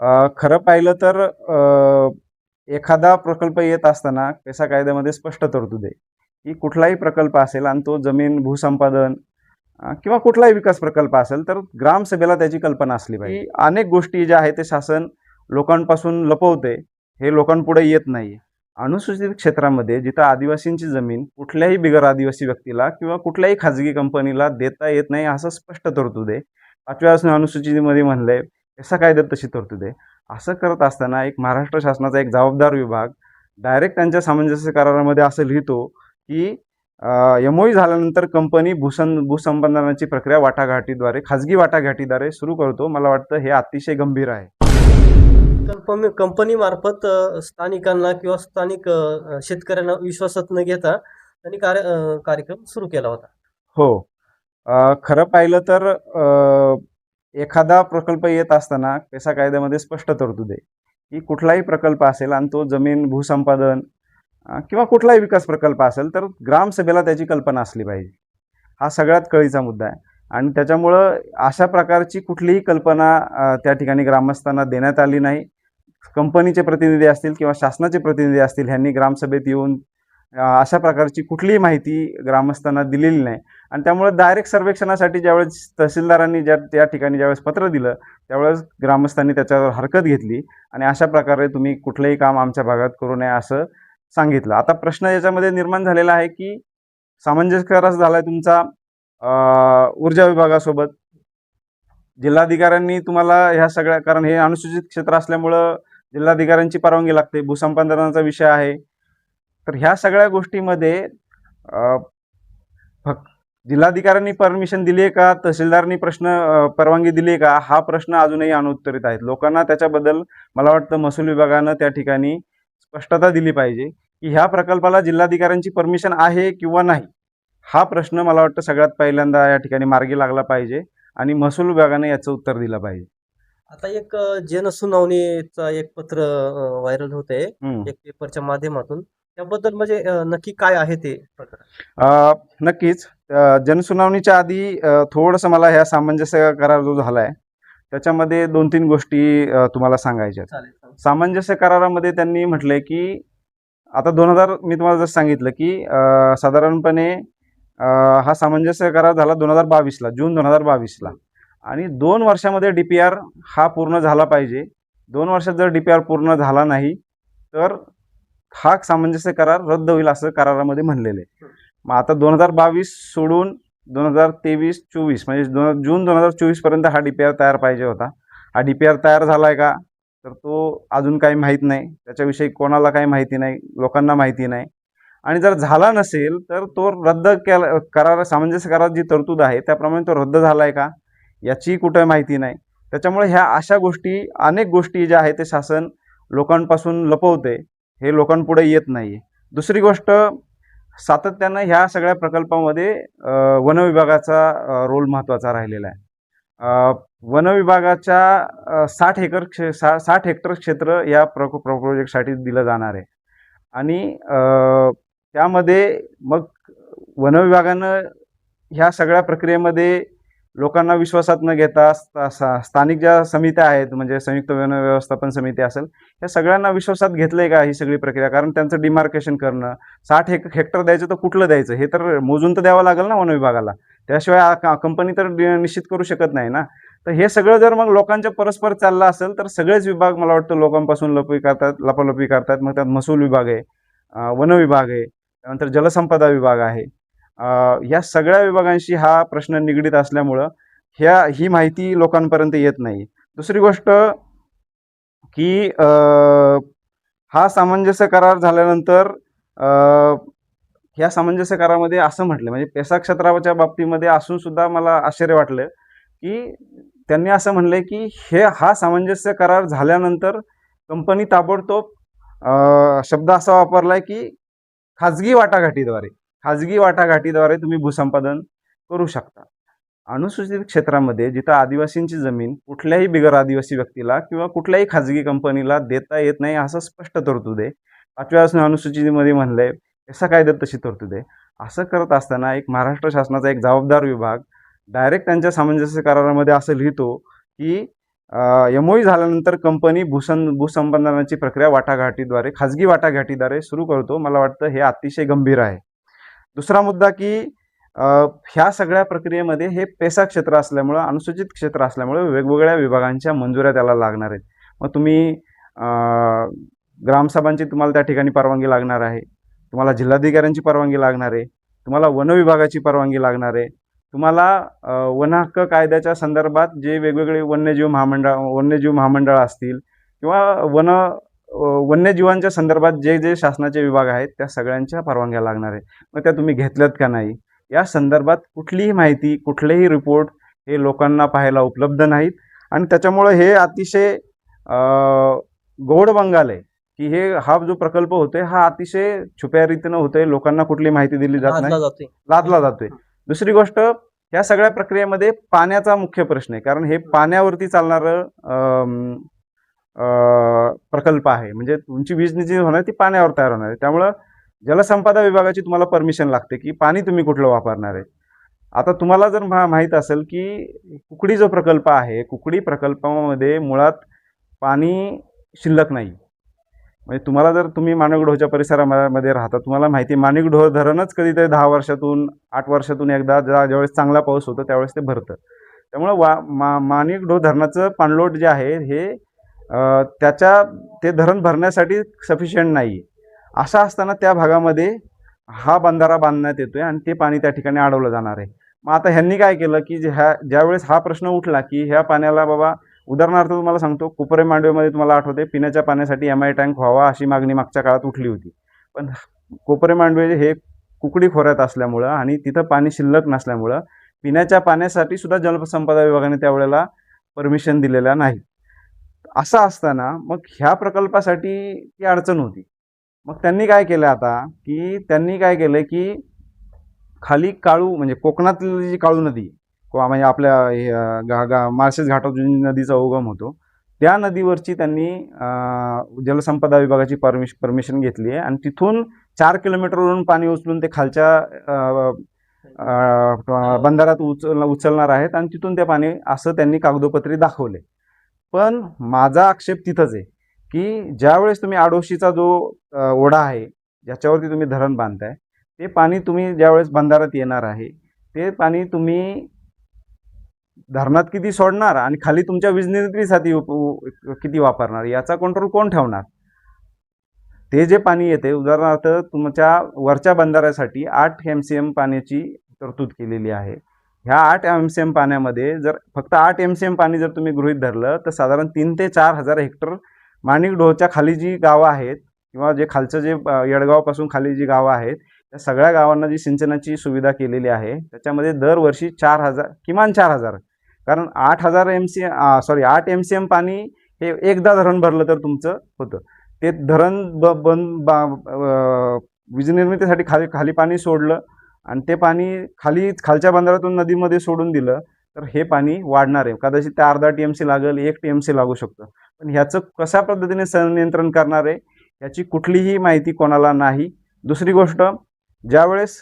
खरं पाहिलं तर एखादा प्रकल्प येत असताना पेसा कायद्यामध्ये स्पष्ट तरतूद आहे की कुठलाही प्रकल्प असेल आणि तो जमीन भूसंपादन किंवा कुठलाही विकास प्रकल्प असेल तर ग्रामसभेला त्याची कल्पना असली पाहिजे. की अनेक गोष्टी ज्या आहेत ते शासन लोकांपासून लपवते, हे लोकांपुढे येत नाही. अनुसूचित क्षेत्रामध्ये जिथं आदिवासींची जमीन कुठल्याही बिगर आदिवासी व्यक्तीला किंवा कुठल्याही खाजगी कंपनीला देता येत नाही असं स्पष्ट तरतूद आहे. 5व्या अनुसूचीमध्ये म्हणलंय, पेसा कायद्यात तशी तरतूद आहे. असं करत असताना एक महाराष्ट्र शासनाचा एक जबाबदार विभाग डायरेक्ट त्यांच्या सामंजस्य करारामध्ये असं लिहितो की एमओयू झाल्यानंतर कंपनी भूसंपादनाची प्रक्रिया वाटाघाटीद्वारे खाजगी वाटाघाटीद्वारे सुरू करतो. मला वाटतं हे अतिशय गंभीर आहे. कंपनी मार्फत स्थानिकांना किंवा स्थानिक शेतकऱ्यांना विश्वासात न घेता त्यांनी कार्यक्रम सुरू केला होता. हो. खरं पाहिलं तर एखादा प्रकल्प येत असताना पेसा कायद्यामध्ये स्पष्ट तरतूद आहे की कुठलाही प्रकल्प असेल आणि तो जमीन भूसंपादन किंवा कुठलाही विकास प्रकल्प असेल तर ग्रामसभेला त्याची कल्पना असली पाहिजे. हा सगळ्यात कळीचा मुद्दा आहे आणि त्याच्यामुळं अशा प्रकारची कुठलीही कल्पना त्या ठिकाणी ग्रामस्थांना देण्यात आली नाही. कंपनीचे प्रतिनिधी असतील किंवा शासनाचे प्रतिनिधी असतील ह्यांनी ग्रामसभेत येऊन अशा प्रकारची कुठलीही माहिती ग्रामस्थांना दिलेली नाही आणि त्यामुळे डायरेक्ट सर्वेक्षणासाठी ज्यावेळेस तहसीलदारांनी त्या ठिकाणी ज्यावेळेस पत्र दिलं त्यावेळेस ग्रामस्थांनी त्याच्यावर हरकत घेतली आणि अशा प्रकारे तुम्ही कुठलंही काम आमच्या भागात करू नये असं सांगितलं. आता प्रश्न याच्यामध्ये निर्माण झालेला आहे की सामंजस्य करार झालाय तुमचा ऊर्जा विभागासोबत. जिल्हाधिकाऱ्यांनी तुम्हाला ह्या सगळ्या, कारण हे अनुसूचित क्षेत्र असल्यामुळं जिल्हाधिकाऱ्यांची परवानगी लागते, भूसंपादनाचा विषय आहे. तर ह्या सगळ्या गोष्टीमध्ये जिल्हाधिकाऱ्यांनी परमिशन दिली आहे का, तहसीलदारांनी परवानगी दिली आहे का, हा प्रश्न अजूनही अनुत्तरित आहेत. लोकांना त्याच्याबद्दल मला वाटतं महसूल विभागानं त्या ठिकाणी स्पष्टता दिली पाहिजे की ह्या प्रकल्पाला जिल्हाधिकाऱ्यांची परमिशन आहे किंवा नाही. हा प्रश्न मला वाटतं सगळ्यात पहिल्यांदा या ठिकाणी मार्गी लागला पाहिजे आणि महसूल विभागाने याचं उत्तर दिलं पाहिजे. आता एक जनसुनावणीचा एक पत्र व्हायरल होत आहे एक पेपरच्या माध्यमातून. त्याबद्दल म्हणजे नक्की काय आहे ते प्रकरण? नक्कीच. जनसुनावणीच्या आधी थोडंसं मला ह्या सामंजस्य करार जो झालाय त्याच्यामध्ये 2-3 गोष्टी तुम्हाला सांगायच्या. सामंजस्य करारामध्ये त्यांनी म्हटलंय की आता मी तुम्हाला जसं सांगितलं की साधारणपणे हा सामंजस्य करार झाला 2022ला, जून 2022ला आणि 2 वर्षामध्ये DPR हा पूर्ण झाला पाहिजे. 2 वर्षात जर DPR पूर्ण झाला नाही तर हा सामंजस्य करार रद्द होईल असं करारामध्ये म्हणलेलं आहे. मग आता 2022 सोडून 2023-24 म्हणजे जून 2024 पर्यंत हा DPR तयार पाहिजे होता. हा DPR तयार झालाय का तर तो अजून काही माहीत नाही. त्याच्याविषयी कोणाला काही माहिती नाही, लोकांना माहिती नाही आणि जर झाला नसेल तर तो रद्द केला सामंजस्य करारात जी तरतूद आहे त्याप्रमाणे तो रद्द झालाय का याची कुठे माहिती नाही. त्याच्यामुळे ह्या अशा गोष्टी, अनेक गोष्टी ज्या आहेत ते शासन लोकांपासून लपवते, हे लोकांपुढे येत नाही. दुसरी गोष्ट, सातत्यानं ह्या सगळ्या प्रकल्पामध्ये वन विभागाचा रोल महत्त्वाचा राहिलेला आहे. वन विभागाच्या 60 हेक्टर क्षेत्र या प्रोजेक्टसाठी दिलं जाणार आहे आणि त्यामध्ये मग वन विभागानं ह्या सगळ्या प्रक्रियेमध्ये लोकांना विश्वासात न घेता स्थानिक ज्या समित्या आहेत म्हणजे संयुक्त वन व्यवस्थापन समिती असेल या सगळ्यांना विश्वासात घेतलंय का ही सगळी प्रक्रिया. कारण त्यांचं डिमार्केशन करणं, 60 हेक्टर द्यायचं तर कुठलं द्यायचं हे तर मोजून तर द्यावं लागेल ना वन विभागाला. त्याशिवाय कंपनी तर निश्चित करू शकत नाही ना. तर हे सगळं जर मग लोकांच्या परस्पर चाललं असेल तर सगळेच विभाग मला वाटतं लोकांपासून लपालपी करतात. मग त्यात महसूल विभाग आहे, वन विभाग आहे, त्यानंतर जलसंपदा विभाग आहे. या सगळ्या विभागांशी हा प्रश्न निगडीत असल्यामुळं ही माहिती लोकांपर्यंत येत नाही. दुसरी गोष्ट की हा सामंजस्य करार झाल्यानंतर ह्या सामंजस्य करारामध्ये असं म्हटलं, म्हणजे पेसा क्षेत्राच्या बाबतीमध्ये असून सुद्धा मला आश्चर्य वाटलं की त्यांनी असं म्हणलंय की हा सामंजस्य करार झाल्यानंतर कंपनी ताबडतोब शब्द असा वापरलाय की खाजगी वाटाघाटीद्वारे तुम्ही भूसंपादन करू शकता. अनुसूचित क्षेत्रामध्ये जिथं आदिवासींची जमीन कुठल्याही बिगर आदिवासी व्यक्तीला किंवा कुठल्याही खाजगी कंपनीला देता येत नाही असं स्पष्ट तरतूद आहे. 5व्या अनुसूचीमध्ये म्हणलंय, पेसा कायद्यात तशी तरतूद आहे. असं करत असताना एक महाराष्ट्र शासनाचा एक जबाबदार विभाग डायरेक्ट त्यांच्या सामंजस्य करारामध्ये असं लिहितो की MOU झाल्यानंतर कंपनी भूसंपादनाची प्रक्रिया वाटाघाटीद्वारे, खाजगी वाटाघाटीद्वारे सुरू करतो. मला वाटतं हे अतिशय गंभीर आहे. दुसरा मुद्दा की ह्या सगळ्या प्रक्रियेमध्ये हे पेसा क्षेत्र असल्यामुळं, अनुसूचित क्षेत्र असल्यामुळे वेगवेगळ्या विभागांच्या मंजुऱ्या त्याला लागणार आहेत. मग तुम्ही ग्रामसभांची तुम्हाला त्या ठिकाणी परवानगी लागणार आहे, तुम्हाला जिल्हाधिकाऱ्यांची परवानगी लागणार आहे, तुम्हाला वन विभागाची परवानगी लागणार आहे, तुम्हाला वन हक्क कायद्याच्या संदर्भात जे वेगवेगळे वन्यजीव महामंडळ असतील किंवा वन्यजीवांच्या संदर्भात जे जे शासनाचे विभाग आहेत त्या सगळ्यांच्या परवानग्या लागणार आहेत. मग त्या तुम्ही घेतल्यात का नाही, या संदर्भात कुठलीही माहिती, कुठलेही रिपोर्ट हे लोकांना पाहायला उपलब्ध नाहीत. आणि त्याच्यामुळे हे अतिशय गौड बंगाल आहे की हा जो प्रकल्प होतोय हा अतिशय छुप्या रीतीनं होतोय, लोकांना कुठली माहिती दिली जात नाही, लादला जातोय. दुसरी गोष्ट, या सगळ्या प्रक्रियेमध्ये पाण्याचा मुख्य प्रश्न आहे, कारण हे पाण्यावरती चालणारं प्रकल्प आहे. म्हणजे तुमची वीज जी होणार ती पाण्यावर तयार होणार आहे. त्यामुळं जलसंपदा विभागाची तुम्हाला परमिशन लागते की पाणी तुम्ही कुठलं वापरणार आहे. आता तुम्हाला जर माहीत असेल की कुकडी जो प्रकल्प आहे, कुकडी प्रकल्पामध्ये मुळात पाणी शिल्लक नाही. म्हणजे तुम्हाला जर तुम्ही माणिकडोहच्या परिसरामध्ये राहता, तुम्हाला माहिती माणिकडोह धरणच कधीतरी 10 वर्षातून 8 वर्षातून एकदा ज्यावेळेस चांगला पाऊस होतो त्यावेळेस ते भरतं. त्यामुळं माणिकडोह धरणाचं पाणलोट जे आहे हे ते धरण भरण्यासाठी सफिशियंट नाही आहे. असं असताना त्या भागामध्ये हा बंधारा बांधण्यात येतोय आणि ते पाणी त्या ठिकाणी अडवलं जाणार आहे. मग आता ह्यांनी काय केलं की ज्यावेळेस हा प्रश्न उठला की ह्या पाण्याला बाबा, उदाहरणार्थ तुम्हाला सांगतो, कोपरे मांडवेमध्ये तुम्हाला आठवते पिण्याच्या पाण्यासाठी MI टँक व्हावा अशी मागणी मागच्या काळात उठली होती. पण कोपरे मांडवे हे कुकडी खोऱ्यात असल्यामुळं आणि तिथं पाणी शिल्लक नसल्यामुळं पिण्याच्या पाण्यासाठी सुद्धा जलसंपदा विभागाने त्यावेळेला परमिशन दिलेल्या नाही. असं असताना मग ह्या प्रकल्पासाठी ती अडचण होती. मग त्यांनी काय केलं की खाली काळू, म्हणजे कोकणातली जी काळू नदी किंवा म्हणजे आपल्या माळशेज घाटातून नदीचा उगम होतो, त्या नदीवरची त्यांनी जलसंपदा विभागाची परमिशन घेतली आहे आणि तिथून 4 किलोमीटरवरून पाणी उचलून ते खालच्या बंधाऱ्यात उचलणार आहेत आणि तिथून ते पाणी असं त्यांनी कागदोपत्री दाखवले. पण माझा आक्षेप तिथंच आहे की ज्यावेळेस तुम्ही आडोशीचा जो ओढा आहे ज्याच्यावरती तुम्ही धरण बांधताय, ते पाणी तुम्ही ज्यावेळेस बंधाऱ्यात येणार आहे ते पाणी तुम्ही धरणात किती सोडणार आणि खाली तुमच्या वीज निर्मितीसाठी किती वापरणार, याचा कंट्रोल कोण ठेवणार. ते जे पाणी येते, उदाहरणार्थ तुमच्या वरच्या बंधाऱ्यासाठी 8 MCM पाण्याची तरतूद केलेली आहे. ह्या 8 MCM पाण्यामध्ये जर फक्त 8 MCM पाणी जर तुम्ही गृहीत धरलं तर साधारण 3 ते 4 हजार हेक्टर माणिकडोहच्या खाली जी गावं आहेत किंवा जे खालचं जे येडगावपासून खाली जी गावं आहेत त्या सगळ्या गावांना जी सिंचनाची सुविधा केलेली आहे त्याच्यामध्ये दरवर्षी 4,000, किमान 4,000, कारण 8 MCM पाणी हे एकदा धरण भरलं तर तुमचं होतं. ते धरण वीज निर्मितीसाठी खाली पाणी सोडलं आणि ते पाणी खालच्या बंधाऱ्यातून नदीमध्ये सोडून दिलं तर हे पाणी वाढणार आहे. कदाचित ते अर्धा TMC लागेल, 1 TMC लागू शकतं. पण ह्याचं कशा पद्धतीने संनियंत्रण करणार आहे याची कुठलीही माहिती कोणाला नाही. दुसरी गोष्ट, ज्यावेळेस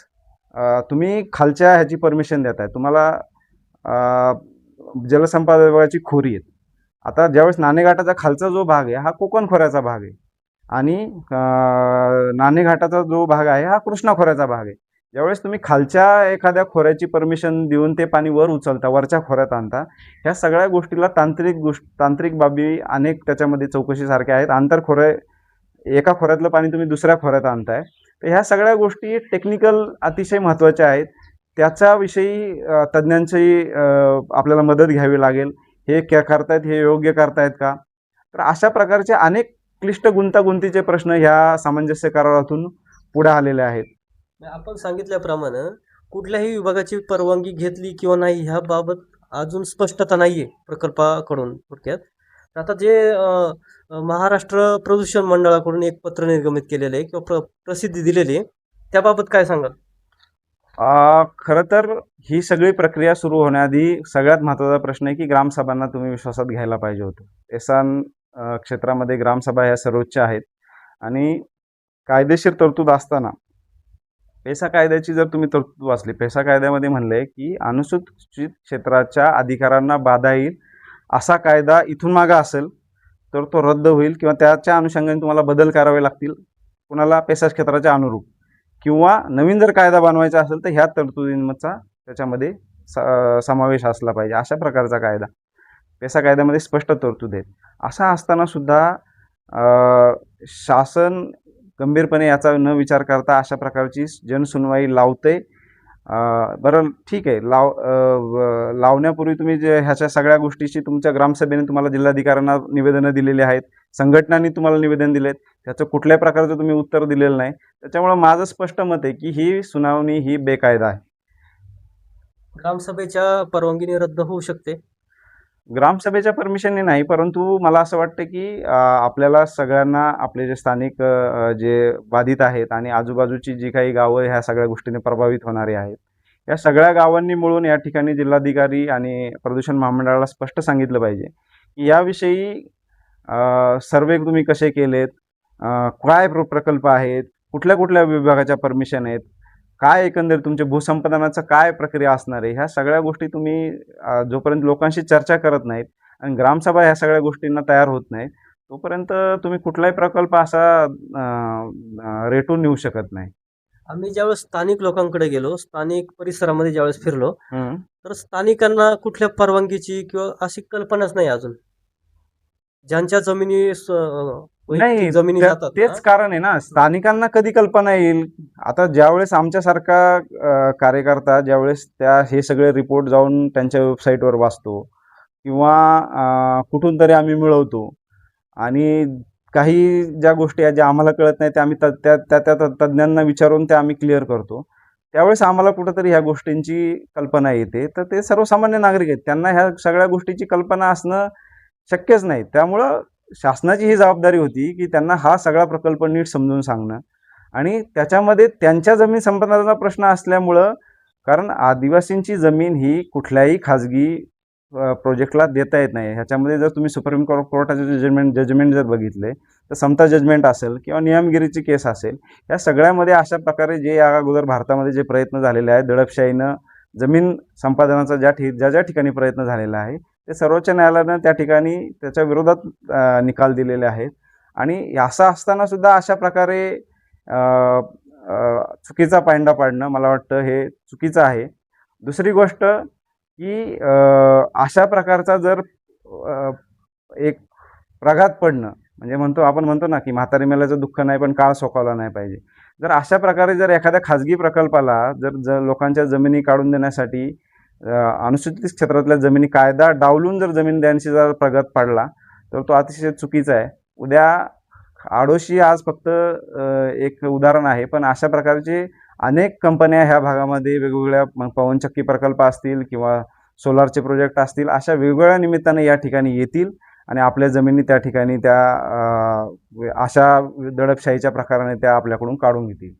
तुम्ही खालच्या ह्याची परमिशन देताय, तुम्हाला जलसंपदा विभागाची खोरी आहेत. आता ज्यावेळेस नाणेघाटाचा खालचा जो भाग आहे हा कोकण खोऱ्याचा भाग आहे आणि नाणेघाटाचा जो भाग आहे हा कृष्णा खोऱ्याचा भाग आहे. ज्यावेळेस तुम्ही खालच्या एखाद्या खोऱ्याची परमिशन देऊन ते पाणी वर उचलता, वरच्या खोऱ्यात आणता, ह्या सगळ्या गोष्टीला तांत्रिक बाबी अनेक त्याच्यामध्ये चौकशीसारख्या आहेत. आंतरखोरे, एका खोऱ्यातलं पाणी तुम्ही दुसऱ्या खोऱ्यात आणताय, तर ह्या सगळ्या गोष्टी टेक्निकल अतिशय महत्त्वाच्या आहेत. त्याच्याविषयी तज्ज्ञांची आपल्याला मदत घ्यावी लागेल. हे करतायत, हे योग्य करतायत का? तर अशा प्रकारचे अनेक क्लिष्ट गुंतागुंतीचे प्रश्न ह्या सामंजस्य करारातून पुढे आलेले आहेत. आपण सांगितल्याप्रमाणे कुठल्याही विभागाची परवानगी घेतली किंवा नाही ह्याबाबत अजून स्पष्टता नाहीये प्रकल्पाकडून. थोडक्यात आता जे महाराष्ट्र प्रदूषण मंडळाकडून एक पत्र निर्गमित केलेलं आहे किंवा प्रसिद्धी दिलेली आहे, त्याबाबत काय सांगाल? खरं तर ही सगळी प्रक्रिया सुरू होण्याआधी सगळ्यात महत्त्वाचा प्रश्न आहे की ग्रामसभांना तुम्ही विश्वासात घ्यायला पाहिजे होतं. एसान क्षेत्रामध्ये ग्रामसभा ह्या सर्वोच्च आहेत आणि कायदेशीर तरतूद असताना पेसा कायद्याची जर तुम्ही तरतूद वाचली, पेसा कायद्यामध्ये म्हणलंय की अनुसूचित क्षेत्राच्या अधिकारांना बाधा येईल असा कायदा इथून मागं असेल तर तो रद्द होईल किंवा त्याच्या अनुषंगाने तुम्हाला बदल करावे लागतील कुणाला पेसा क्षेत्राच्या अनुरूप, किंवा नवीन जर कायदा बनवायचा असेल तर ह्या तरतुदींचा त्याच्यामध्ये समावेश असला पाहिजे. अशा प्रकारचा कायदा पेसा कायद्यामध्ये स्पष्ट तरतूद आहेत. असा असताना सुद्धा शासन गंभीरपणे याचा न विचार करता अशा प्रकारची जनसुनवाई लावते. बरं ठीक आहे, लावण्यापूर्वी तुम्ही जे ह्याच्या सगळ्या गोष्टीची तुमच्या ग्रामसभेने तुम्हाला जिल्हाधिकाऱ्यांना निवेदनं दिलेली आहेत, संघटनांनी तुम्हाला निवेदन दिलेत, त्याचं कुठल्याही प्रकारचं तुम्ही उत्तर दिलेलं नाही. त्याच्यामुळे माझं स्पष्ट मत आहे की ही सुनावणी ही बेकायदा आहे. ग्रामसभेच्या परवानगीने रद्द होऊ शकते. ग्रामसभेच्या परमिशनने नाही, परंतु मला असं वाटतं की आपल्याला सगळ्यांना आपले जे स्थानिक जे बाधित आहेत आणि आजूबाजूची जी काही गावं ह्या सगळ्या गोष्टीने प्रभावित होणारी आहेत, या सगळ्या गावांनी मिळून या ठिकाणी जिल्हाधिकारी आणि प्रदूषण महामंडळाला स्पष्ट सांगितलं पाहिजे की याविषयी सर्वे तुम्ही कसे केलेत, काय प्रकल्प आहेत, कुठल्या कुठल्या विभागाच्या परमिशन आहेत, काय एकंदरीत तुमचे भूसंपादनाचं काय प्रक्रिया असणार आहे, ह्या सगळ्या गोष्टी तुम्ही जोपर्यंत लोकांशी चर्चा करत नाहीत आणि ग्रामसभा ह्या सगळ्या गोष्टींना तयार होत नाही तोपर्यंत तुम्ही कुठलाही प्रकल्प असा रेटून नेऊ शकत नाही. आम्ही ज्यावेळेस स्थानिक लोकांकडे गेलो, स्थानिक परिसरामध्ये ज्यावेळेस फिरलो, हम्म. तर स्थानिकांना कुठल्या परवानगीची किंवा अशी कल्पनाच नाही अजून. ज्यांच्या जमिनी नाही, जमिनी जातात तेच कारण आहे ना, स्थानिकांना कधी कल्पना येईल. आता ज्यावेळेस आमच्यासारखा कार्यकर्ता ज्यावेळेस हे सगळे रिपोर्ट जाऊन त्यांच्या वेबसाईटवर वाचतो किंवा कुठून तरी आम्ही मिळवतो आणि काही ज्या गोष्टी आहेत ज्या आम्हाला कळत नाही त्या आम्ही त्या तज्ज्ञांना विचारून त्या आम्ही क्लिअर करतो, त्यावेळेस आम्हाला कुठंतरी ह्या गोष्टींची कल्पना येते. तर ते सर्वसामान्य नागरिक आहेत, त्यांना ह्या सगळ्या गोष्टीची कल्पना असणं शक्यच नाही. त्यामुळं शासनाची ही जबाबदारी होती की त्यांना हा सगळा प्रकल्प नीट समजून सांगणं आणि त्याच्यामध्ये त्यांच्या जमीन संपादनाचा प्रश्न असल्यामुळं, कारण आदिवासींची जमीन ही कुठल्याही खाजगी प्रोजेक्टला देता येत नाही. ह्याच्यामध्ये जर तुम्ही सुप्रीम कोर्टाचे जजमेंट जर बघितले तर समता जजमेंट असेल किंवा नियमगिरीची केस असेल, या सगळ्यामध्ये अशा प्रकारे जे या अगोदर भारतामध्ये जे प्रयत्न झालेले आहेत दडपशाहीनं जमीन संपादनाचा ज्या ठिकाणी प्रयत्न झालेला आहे ते सर्वोच्च न्यायालयानं त्या ठिकाणी त्याच्या विरोधात निकाल दिलेले आहेत. आणि असं असताना सुद्धा अशा प्रकारे चुकीचा पायंडा पाडणं मला वाटतं हे चुकीचं आहे. दुसरी गोष्ट की अशा प्रकारचा जर एक प्रघात पडणं, म्हणजे आपण म्हणतो ना की म्हातारी मेल्याचं दुःख नाही पण काळ सोकावला नाही पाहिजे. जर अशा प्रकारे जर एखाद्या खाजगी प्रकल्पाला जर लोकांच्या जमिनी काढून देण्यासाठी अनुसूचित क्षेत्रातल्या जमिनी कायदा डावलून जर जमीन द्यायची जर प्रघात पाडला तर तो अतिशय चुकीचा आहे. उद्या आडोशी आज फक्त एक उदाहरण आहे, पण अशा प्रकारचे अनेक कंपन्या ह्या भागामध्ये वेगवेगळ्या पवनचक्की प्रकल्प असतील किंवा सोलारचे प्रोजेक्ट असतील, अशा वेगवेगळ्या निमित्ताने या ठिकाणी येतील आणि आपल्या जमिनी त्या ठिकाणी त्या अशा दडपशाहीच्या प्रकाराने त्या आपल्याकडून काढून घेतील.